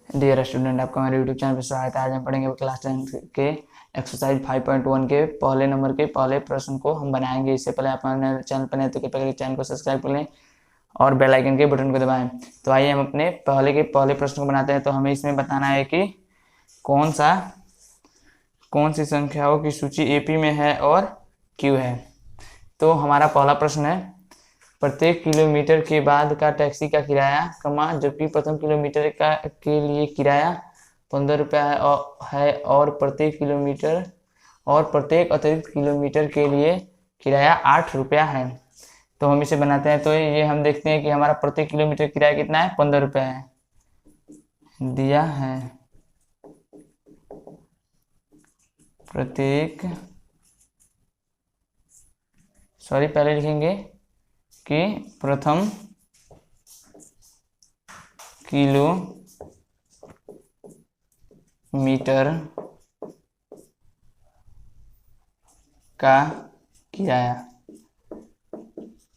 Dear student, आपका हमारे YouTube channel पर स्वागत है। आज हम पढ़ेंगे क्लास 10 के एक्सरसाइज 5.1 के पहले नंबर के पहले प्रश्न को हम बनाएंगे। इससे पहले आप हमारे चैनल पर नए तो कृपया करके चैनल को सब्सक्राइब कर लें और बेल आइकन के बटन को दबाएं। तो आइए हम अपने पहले प्रश्न को बनाते हैं। तो हमें इसमें बताना है कि कौन सी संख्याओं की सूची एपी में है और क्यों है। तो हमारा पहला प्रश्न है, प्रत्येक किलोमीटर के बाद का टैक्सी का किराया जबकि प्रथम किलोमीटर के लिए किराया 15 रुपया है और प्रत्येक अतिरिक्त किलोमीटर के लिए किराया 8 रुपया है। तो हम इसे बनाते हैं। तो ये हम देखते हैं कि हमारा प्रत्येक किलोमीटर किराया कितना है, 15 रुपया है दिया है। पहले लिखेंगे कि प्रथम किलोमीटर का किराया।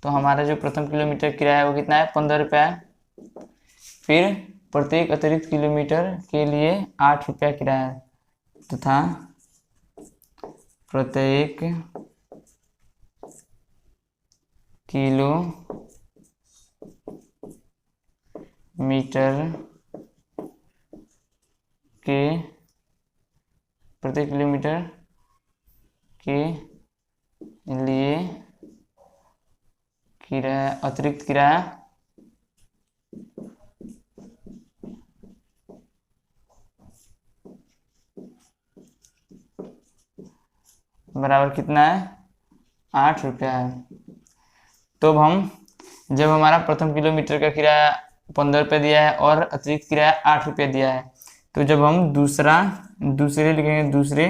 तो हमारा जो प्रथम किलोमीटर किराया है वो कितना है, 15 रुपया है। फिर प्रत्येक अतिरिक्त किलोमीटर के लिए 8 रुपया किराया तथा प्रत्येक किलोमीटर के लिए अतिरिक्त किराया बराबर कितना है, 8 रुपया है। तो जब हमारा प्रथम किलोमीटर का किराया 15 रुपये दिया है और अतिरिक्त किराया 8 रुपये दिया है, तो जब हम दूसरे लिखेंगे, दूसरे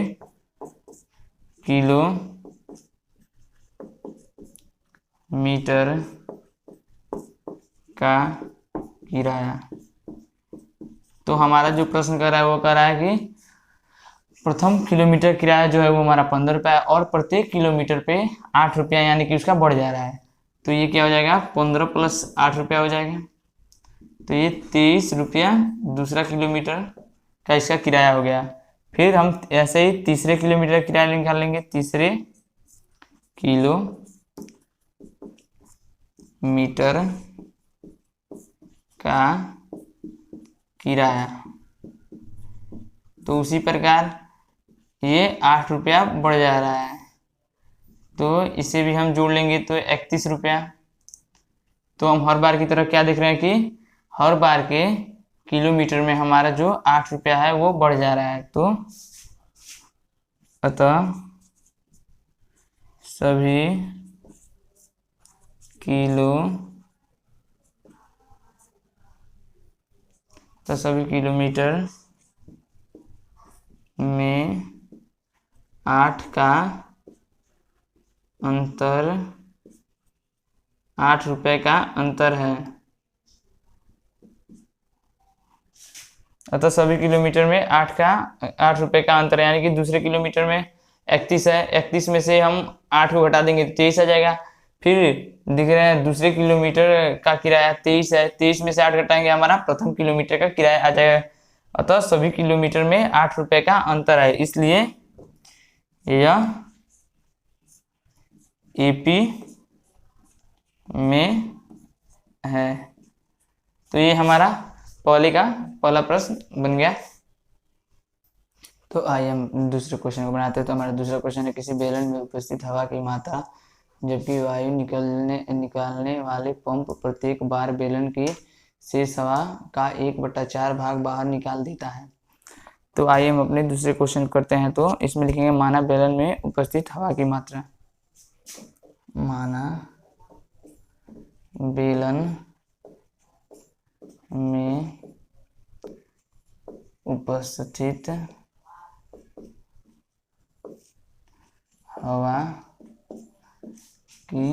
किलोमीटर का किराया, तो हमारा जो प्रश्न कर रहा है वो कह रहा है कि प्रथम किलोमीटर किराया जो है वो हमारा 15 रुपया है और प्रत्येक किलोमीटर पे 8 रुपया, यानी कि उसका बढ़ जा रहा है। तो ये क्या हो जाएगा, 15 प्लस 8 रुपया हो जाएगा। तो ये 23 रुपया दूसरा किलोमीटर का इसका किराया हो गया। फिर हम ऐसे ही तीसरे किलोमीटर का किराया निकाल लेंगे। तीसरे किलोमीटर का किराया, तो उसी प्रकार ये 8 रुपया बढ़ जा रहा है, तो इसे भी हम जोड़ लेंगे तो 31 रुपया। तो हम हर बार की तरह क्या देख रहे हैं कि हर बार के किलोमीटर में हमारा जो 8 रुपया है वो बढ़ जा रहा है। तो अतः सभी किलोमीटर में 8 रुपए का अंतर है। अतः सभी किलोमीटर में 8 रुपए का अंतर है, यानी कि दूसरे किलोमीटर में 31 है, 31 में से हम 8 को घटा देंगे तो 23 आ जाएगा। फिर दिख रहे हैं दूसरे किलोमीटर का किराया 23 है, 23 में से 8 घटाएंगे हमारा प्रथम किलोमीटर का किराया आ जाएगा। अतः सभी किलोमीटर में 8 रुपए का अंतर है, इसलिए यह एपी में है। तो ये हमारा पहला प्रश्न बन गया। तो आइए हम दूसरे क्वेश्चन को बनाते हैं। तो हमारा दूसरा क्वेश्चन है, किसी बेलन में उपस्थित हवा की मात्रा जबकि वायु निकालने वाले पंप प्रत्येक बार बेलन की शेष हवा का 1/4 भाग बाहर निकाल देता है। तो आइए हम अपने दूसरे क्वेश्चन करते हैं। तो इसमें लिखेंगे, माना बेलन में उपस्थित हवा की मात्रा, माना बेलन में उपस्थित हवा की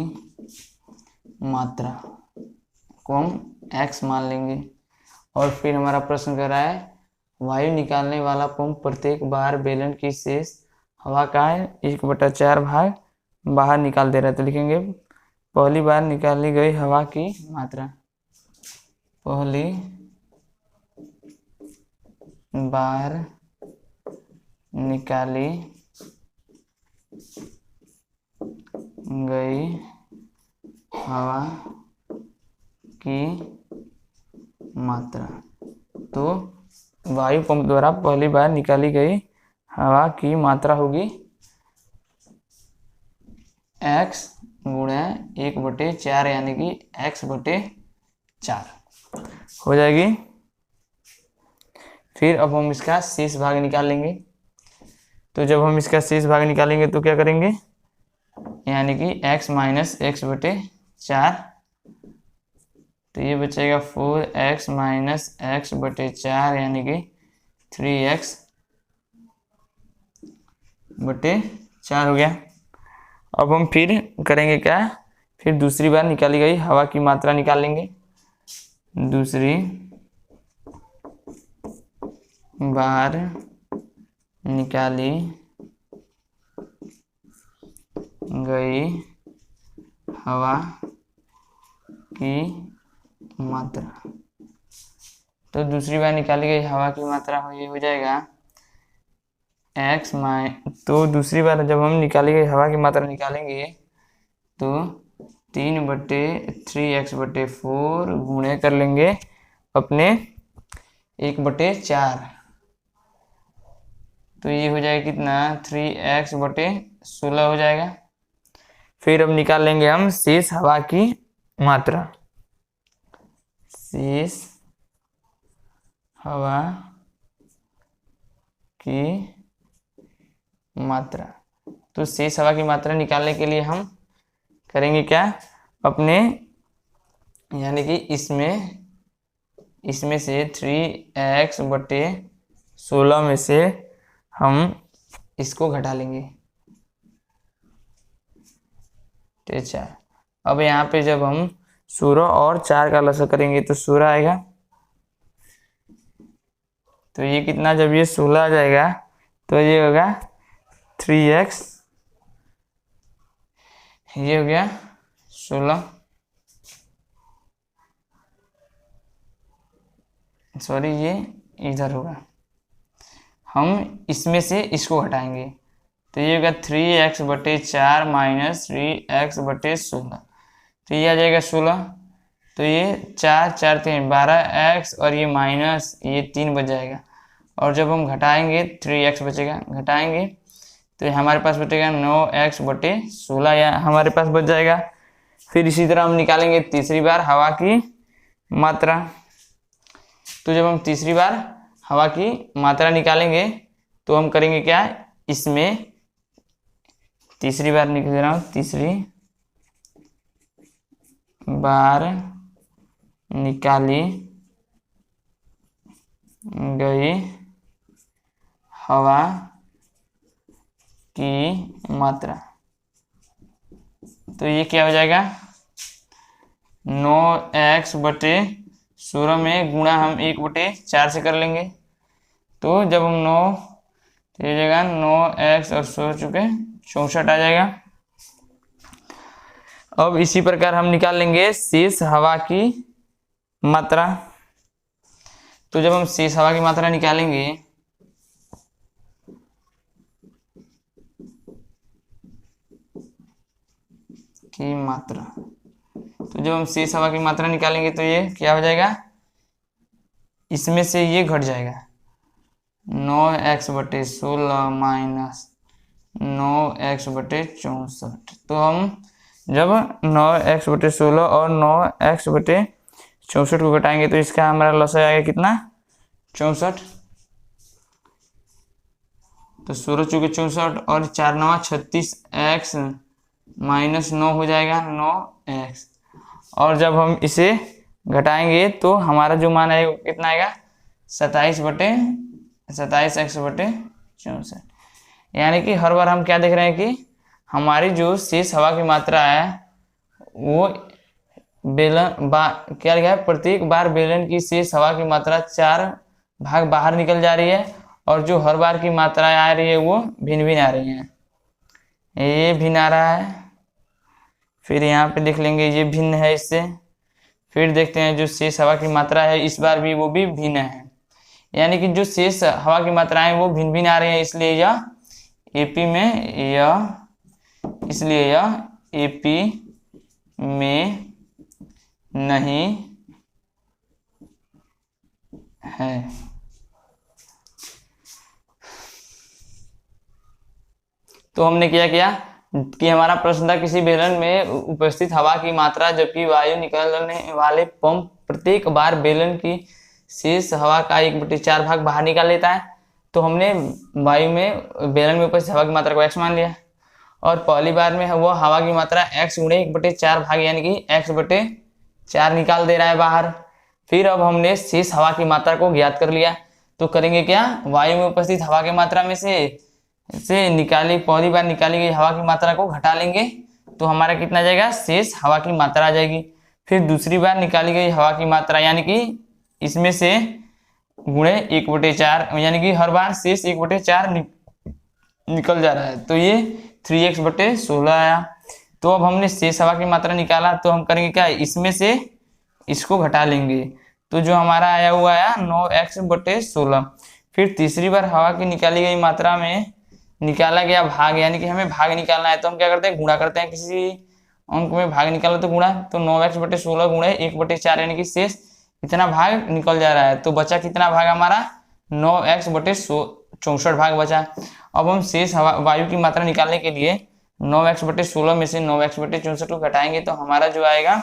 मात्रा को हम x मान लेंगे। और फिर हमारा प्रश्न कर रहा है, वायु निकालने वाला पंप प्रत्येक बार बेलन की शेष हवा का 1/4 भाग बाहर निकाल दे रहा है। तो लिखेंगे, पहली बार निकाली गई हवा की मात्रा, पहली बार निकाली गई हवा की मात्रा। तो वायु पंप द्वारा पहली बार निकाली गई हवा की मात्रा होगी x गुणे 1/4 यानी कि x/4 हो जाएगी। फिर अब हम इसका शेष भाग निकाल लेंगे। तो जब हम इसका शेष भाग निकालेंगे तो क्या करेंगे, यानी कि x माइनस x/4, तो ये बचेगा 4x माइनस x/4 यानी कि 3x/4 हो गया। अब हम फिर करेंगे क्या, फिर दूसरी बार निकाली गई हवा की मात्रा निकाल लेंगे। दूसरी बार निकाली गई हवा की मात्रा। तो दूसरी बार निकाली गई हवा की मात्रा हो जाएगा तो दूसरी बार जब हम निकाली गई हवा की मात्रा निकालेंगे तो 3/3x/4 गुणे कर लेंगे अपने 1/4। तो ये हो जाएगा कितना, 3x/16 हो जाएगा। फिर अब निकाल लेंगे हम शेष हवा की मात्रा। शेष हवा की मात्रा। तो शेष हवा की मात्रा निकालने के लिए हम करेंगे क्या, अपने यानी कि इसमें से 3x/16 में से हम इसको घटा लेंगे, तो 4। अब यहाँ पे जब हम 16 और 4 का लसा करेंगे तो 16 आएगा। तो ये कितना, जब ये 16 आ जाएगा तो ये होगा 3x, ये हो गया 16, सॉरी ये इधर होगा, हम इसमें से इसको घटाएंगे तो ये होगा 3x/4 माइनस 3x/16। तो ये आ जाएगा 16। तो ये 4 4 3 12x और ये माइनस ये 3 बच जाएगा। और जब हम घटाएंगे 3x बचेगा, घटाएंगे तो हमारे पास बचेगा 9x/16 या हमारे पास बच जाएगा। फिर इसी तरह हम निकालेंगे तीसरी बार हवा की मात्रा। तो जब हम तीसरी बार हवा की मात्रा निकालेंगे तो हम करेंगे क्या, इसमें तीसरी बार निकाल रहा हूँ, तीसरी बार निकाली गई हवा की मात्रा। तो ये क्या हो जाएगा, 9x/16 में गुणा हम 1/4 से कर लेंगे। तो जब हम 9, तो ये जगह 9x और 16 चुके 64 आ जाएगा। अब इसी प्रकार हम निकाल लेंगे शेष हवा की मात्रा। तो जब हम शेष हवा की मात्रा निकालेंगे की मात्रा, तो जब हम शेष हवा की मात्रा निकालेंगे तो ये क्या हो जाएगा, इसमें से ये घट जाएगा 9x/16 माइनस 9x/64। तो हम जब 9x/16 और 9x/64 को घटाएंगे तो इसका हमारा लॉस आएगा कितना, 64। तो 16 चूके 64 और 4 9 36x माइनस 9 हो जाएगा 9x। और जब हम इसे घटाएंगे तो हमारा जो मान आएगा कितना आएगा, 27x/64। यानी कि हर बार हम क्या देख रहे हैं कि हमारी जो शेष हवा की मात्रा है वो क्या लिखा है, प्रत्येक बार बेलन की शेष हवा की मात्रा 4 भाग बाहर निकल जा रही है और जो हर बार की मात्राएं आ रही है वो भिन्न भिन्न आ रही हैं। ये भिन्न आ रहा है, फिर यहाँ पे देख लेंगे ये भिन्न है इससे। फिर देखते हैं जो शेष हवा की मात्रा है इस बार भी वो भी भिन्न है, यानी कि जो शेष हवा की मात्राएं वो भिन्न भिन्न आ रही है, इसलिए यह एपी में नहीं है। तो हमने क्या किया कि हमारा प्रश्न था किसी बेलन में उपस्थित हवा की मात्रा जबकि वायु निकालने वाले पंप प्रत्येक बार बेलन की शेष हवा का 1/4 भाग बाहर निकाल लेता है। तो हमने वायु में बेलन में उपस्थित हवा की मात्रा को x मान लिया और पहली बार में वो हवा की मात्रा x गुणे 1/4 भाग यानी कि x/4 निकाल दे रहा है बाहर। फिर अब हमने शेष हवा की मात्रा को ज्ञात कर लिया, तो करेंगे क्या, वायु में उपस्थित हवा की मात्रा में से निकाली पहली बार निकाली गई हवा की मात्रा को घटा लेंगे, तो हमारा कितना जाएगा, शेष हवा की मात्रा आ जाएगी। फिर दूसरी बार निकाली गई हवा की मात्रा यानी कि इसमें से गुणे 1/4 यानी कि हर बार शेष 1/4 निकल जा रहा है, तो ये 3x/16 आया। तो अब हमने शेष हवा की मात्रा निकाला, तो हम करेंगे क्या, इसमें से इसको घटा लेंगे, तो जो हमारा आया हुआ आया 9x/16। फिर तीसरी बार हवा की निकाली गई मात्रा में निकाला गया भाग यानी कि हमें भाग निकालना है, तो हम क्या करते हैं, गुणा करते हैं। किसी अंक में भाग निकाला तो गुणा, तो 9x/16 गुणे 1/4 यानी कि शेष इतना भाग निकल जा रहा है, तो बचा कितना भाग हमारा 9x/64 भाग बचा। अब हम शेष वायु की मात्रा निकालने के लिए 9x/16 में से 9x/64 को घटाएंगे, तो हमारा जो आएगा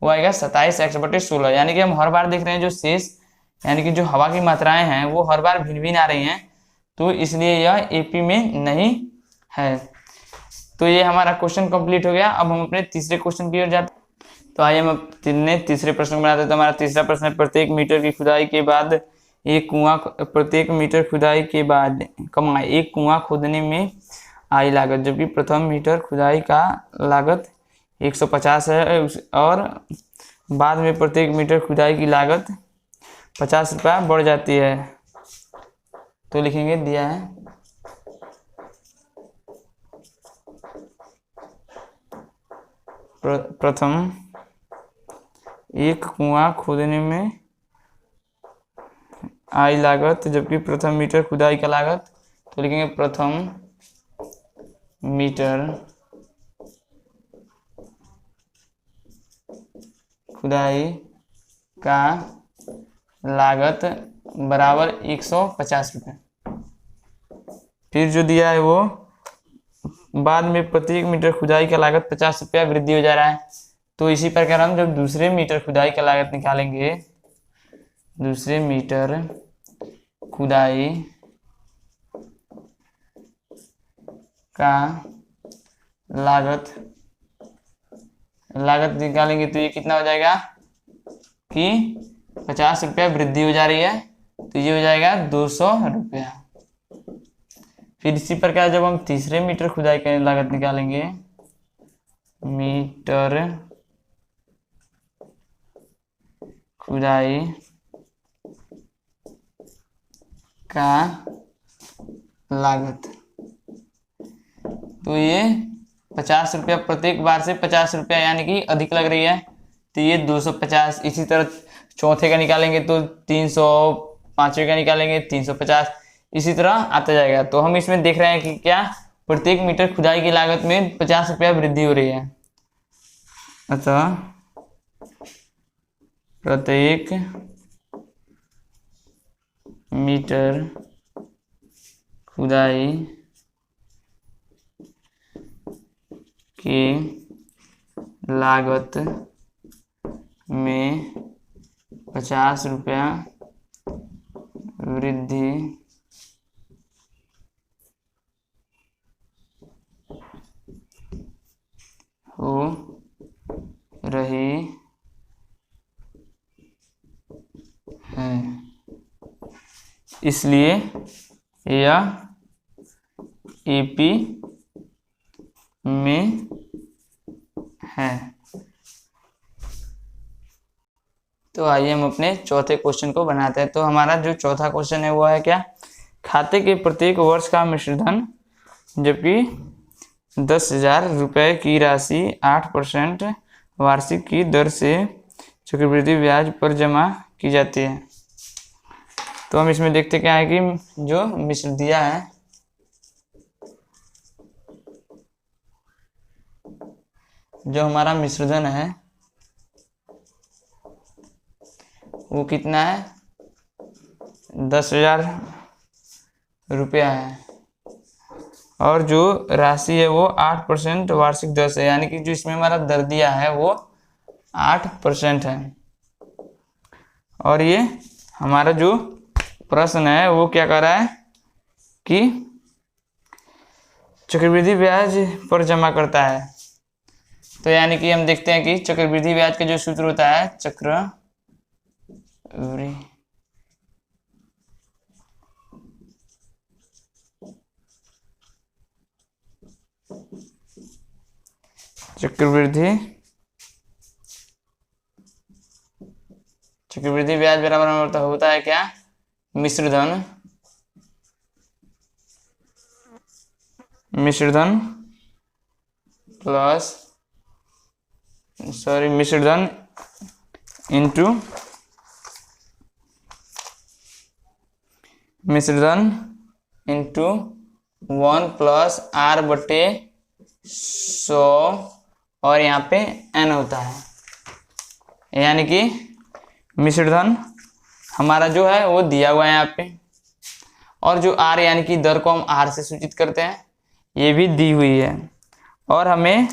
वो आएगा 27x/16। यानी कि हम हर बार देख रहे हैं जो शेष यानी कि जो हवा की मात्राएं हैं वो हर बार भिन्न भिन्न आ रही हैं, तो इसलिए यह एपी में नहीं है। तो ये हमारा क्वेश्चन कंप्लीट हो गया। अब हम अपने तीसरे क्वेश्चन की ओर जाते हैं। तो आइए हम तीसरे प्रश्न बनाते हैं। तो हमारा तीसरा प्रश्न है, प्रत्येक मीटर की खुदाई के बाद एक कुआं खोदने में आई लागत, जबकि प्रथम मीटर खुदाई का लागत 150 है और बाद में प्रत्येक मीटर खुदाई की लागत 50 रुपया बढ़ जाती है। तो लिखेंगे, दिया है प्रथम एक कुआं खोदने में आई लागत जबकि प्रथम मीटर खुदाई का लागत, तो लिखेंगे प्रथम मीटर खुदाई का लागत बराबर 150 रुपये। फिर जो दिया है वो बाद में प्रत्येक मीटर खुदाई का लागत 50 रुपया वृद्धि हो जा रहा है। तो इसी प्रकार हम जब दूसरे मीटर खुदाई का लागत निकालेंगे, दूसरे मीटर खुदाई का लागत निकालेंगे, तो ये कितना हो जाएगा कि 50 रुपया वृद्धि हो जा रही है, तो ये हो जाएगा 200 रुपया। फिर इसी प्रकार जब हम तीसरे मीटर खुदाई का लागत निकालेंगे, मीटर खुदाई का लागत, तो ये 50 रुपया प्रत्येक बार से 50 रुपया यानी कि अधिक लग रही है, तो ये 250। इसी तरह चौथे का निकालेंगे तो 300, पांचवे का निकालेंगे 350, इसी तरह आता जाएगा। तो हम इसमें देख रहे हैं कि क्या प्रत्येक मीटर खुदाई की लागत में 50 रुपया वृद्धि हो रही है। अतः प्रत्येक मीटर खुदाई की लागत में 50 रुपया वृद्धि हो रही है, इसलिए यह एपी में है। तो आइए हम अपने चौथे क्वेश्चन को बनाते हैं। तो हमारा जो चौथा क्वेश्चन है वो है क्या, खाते के प्रत्येक वर्ष का मिश्रधन जबकि 10,000 रुपये की राशि 8% वार्षिक की दर से चक्रवृद्धि ब्याज पर जमा की जाती है। तो हम इसमें देखते क्या है कि जो मिश्र दिया है, जो हमारा मिश्रधन है वो कितना है, 10,000 रुपया है, और जो राशि है वो 8% वार्षिक दर से, यानी कि जो इसमें हमारा दर दिया है वो 8% है। और ये हमारा जो प्रश्न है वो क्या कर रहा है कि चक्रवृद्धि ब्याज पर जमा करता है। तो यानी कि हम देखते हैं कि चक्रवृद्धि ब्याज का जो सूत्र होता है चक्रवृद्धि ब्याज बराबर होता है क्या, मिश्रधन प्लस मिश्रधन इंटू मिश्रधन इंटू 1 प्लस R बटे 100 और यहाँ पे n होता है। यानी कि मिश्रधन हमारा जो है वो दिया हुआ है यहाँ पे, और जो R यानी कि दर को हम R से सूचित करते हैं, ये भी दी हुई है, और हमें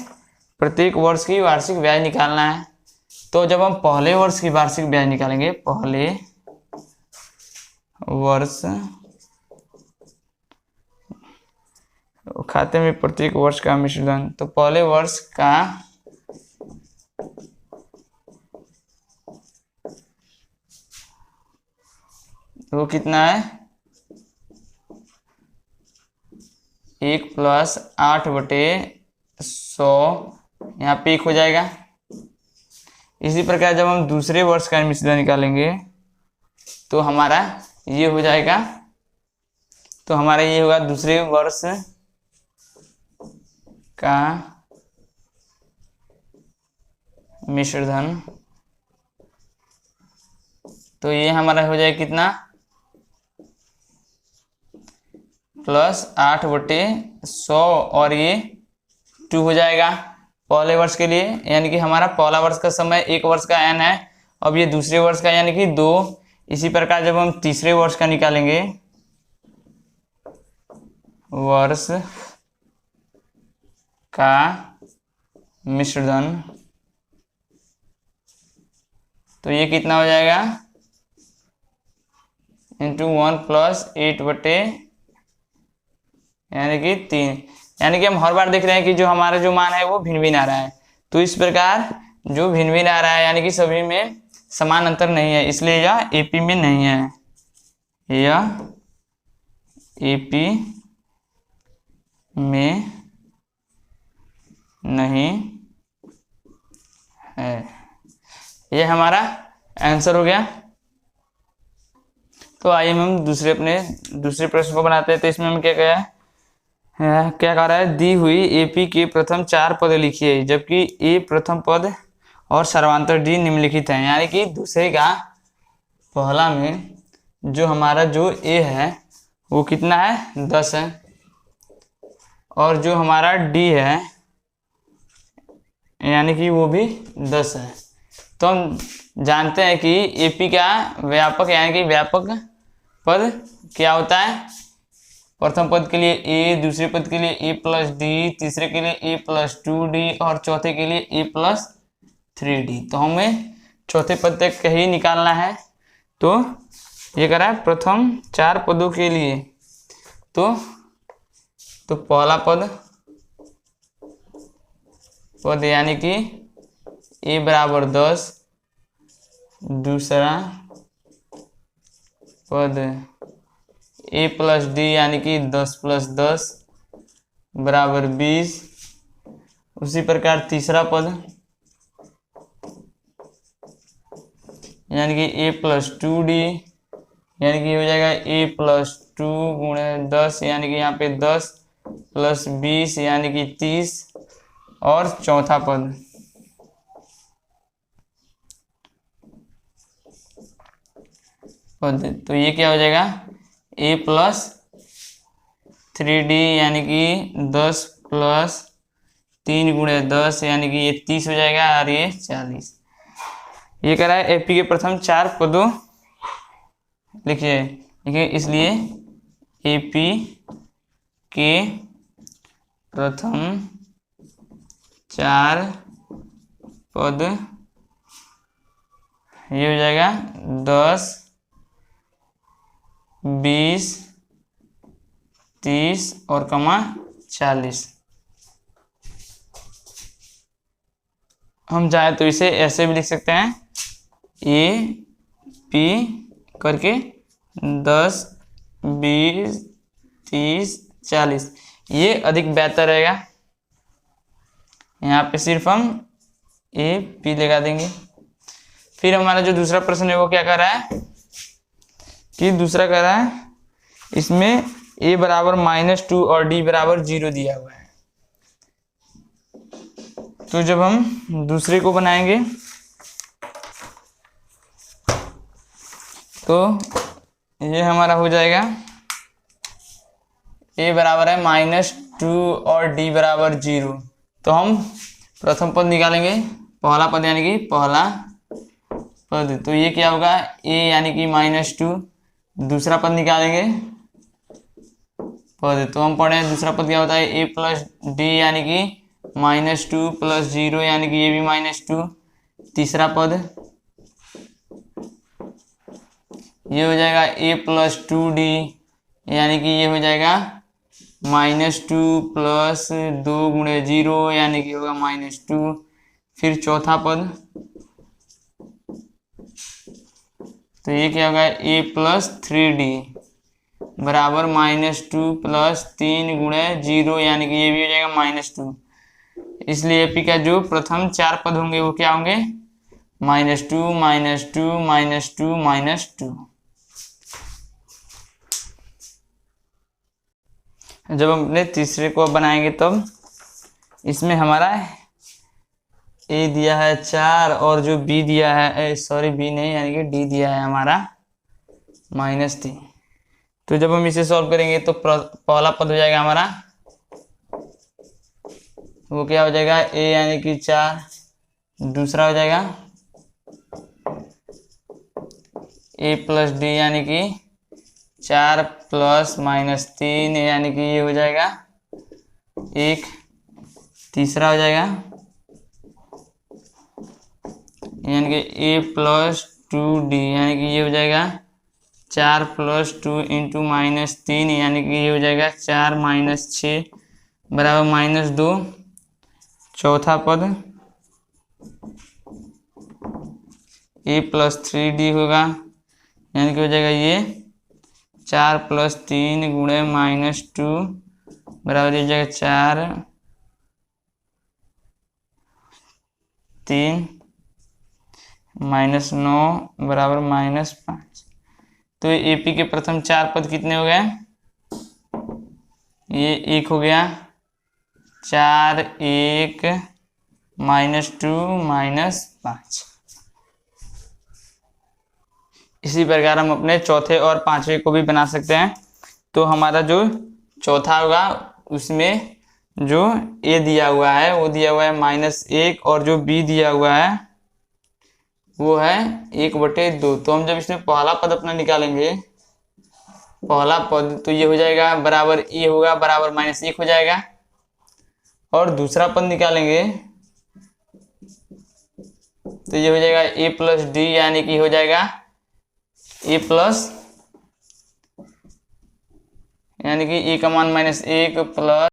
प्रत्येक वर्ष की वार्षिक ब्याज निकालना है। तो जब हम पहले वर्ष की वार्षिक ब्याज निकालेंगे, पहले वर्ष खाते में प्रत्येक वर्ष का मिश्रधन, तो पहले वर्ष का वो कितना है, 1 प्लस 8 बटे 100, यहाँ पे 1 हो जाएगा। इसी प्रकार जब हम दूसरे वर्ष का मिश्रधन निकालेंगे तो हमारा ये हो जाएगा, तो हमारा ये होगा दूसरे वर्ष का मिश्रधन। तो ये हमारा हो जाएगा कितना, प्लस 8 बटे 100 और ये 2 हो जाएगा पहले वर्ष के लिए। यानी कि हमारा पहला वर्ष का समय 1 वर्ष का n है, अब ये दूसरे वर्ष का यानी कि 2। इसी प्रकार जब हम तीसरे वर्ष का निकालेंगे, वर्ष का मिश्रधन, तो ये कितना हो जाएगा, इंटू 1 प्लस 8 बटे यानी कि 3। यानी कि हम हर बार देख रहे हैं कि जो हमारा जो मान है वो भिन्न भिन्न आ रहा है। तो इस प्रकार जो भिन्न भिन्न आ रहा है यानी कि सभी में समान अंतर नहीं है, इसलिए यह एपी में नहीं है, यह एपी में नहीं है। ये हमारा आंसर हो गया। तो आइए हम दूसरे प्रश्न को बनाते हैं। तो इसमें हम क्या कह रहा है, दी हुई एपी के प्रथम 4 पद लिखिए, जबकि ए प्रथम पद और सर्वांतर डी निम्नलिखित है। यानी कि दूसरे का पहला में जो हमारा जो ए है वो कितना है, 10 है, और जो हमारा डी है यानी कि वो भी 10 है। तो हम जानते हैं कि एपी का व्यापक यानी कि व्यापक पद क्या होता है, प्रथम पद के लिए ए, दूसरे पद के लिए ए प्लस डी, तीसरे के लिए ए प्लस 2d और चौथे के लिए ए प्लस 3d। तो हमें चौथे पद तक का ही निकालना है। तो ये करा है प्रथम 4 पदों के लिए। तो पहला पद यानी कि ए बराबर 10, दूसरा पद ए प्लस डी यानी कि 10 प्लस 10 बराबर 20। उसी प्रकार तीसरा पद यानी कि ए प्लस 2d यानी कि हो जाएगा ए प्लस 2 गुणे 10 यानी कि यहाँ पे 10 प्लस 20 यानी कि 30। और चौथा पद पद। तो ये क्या हो जाएगा a प्लस 3d यानी कि 10 प्लस 3 × 10 यानी कि ये 30 हो जाएगा और ये 40। ये कह रहा है एपी के प्रथम 4 पदों लिखिए, देखिए इसलिए एपी के प्रथम 4 पद ये हो जाएगा 10, 20, 30 और 40। हम चाहे तो इसे ऐसे भी लिख सकते हैं ए पी करके 10, 20, 30, 40। ये अधिक बेहतर रहेगा। यहाँ पे सिर्फ हम ए पी लगा देंगे। फिर हमारा जो दूसरा प्रश्न है वो क्या कर रहा है कि दूसरा कर रहा है इसमें a बराबर -2 और d बराबर 0 दिया हुआ है। तो जब हम दूसरे को बनाएंगे तो ये हमारा हो जाएगा a बराबर है -2 और d बराबर 0। तो हम प्रथम पद निकालेंगे, पहला पद यानी कि पहला पद। तो ये क्या होगा a यानी कि -2। दूसरा पद निकालेंगे पद, तो हम पढ़े दूसरा पद क्या होता है a प्लस d यानी कि -2 + 0 यानी कि ये भी -2। तीसरा पद ये हो जाएगा a + 2d यानी कि ये हो जाएगा -2 + 2 × 0 यानी कि होगा -2। फिर चौथा पद तो ये क्या होगा a + 3d बराबर -2 + 3 × 0 यानी कि ये भी हो जाएगा -2। इसलिए एपी का जो प्रथम 4 पद होंगे वो क्या होंगे -2, -2, -2, -2। जब हम अपने तीसरे को बनाएंगे तब इसमें हमारा a दिया है 4 और जो b दिया है सॉरी b नहीं यानी कि d दिया है हमारा -3। तो जब हम इसे सॉल्व करेंगे तो पहला पद हो जाएगा हमारा वो क्या हो जाएगा a यानी कि 4। दूसरा हो जाएगा a + d यानी कि 4 + -3 यानी कि ये हो जाएगा 1। तीसरा हो जाएगा यानी कि a + 2d यानी कि ये हो जाएगा 4 + 2 × -3 यानी कि ये हो जाएगा 4 - 6 बराबर -2। चौथा पद a + 3d होगा यानी कि हो जाएगा ये 4 + 3 × -2 बराबर हो जाएगा 4, 3 -9 बराबर -5। तो एपी के प्रथम 4 पद कितने हो गए, ये 1 हो गया, 4, 1, -2 -5। इसी प्रकार हम अपने चौथे और पांचवे को भी बना सकते हैं। तो हमारा जो चौथा होगा उसमें जो a दिया हुआ है वो दिया हुआ है -1 और जो b दिया हुआ है वो है 1/2। तो हम जब इसमें पहला पद अपना निकालेंगे पहला पद तो ये हो जाएगा बराबर a होगा बराबर -1 हो जाएगा। और दूसरा पद निकालेंगे तो ये हो जाएगा a + d यानी कि हो जाएगा a प्लस यानी कि a का मान -1 +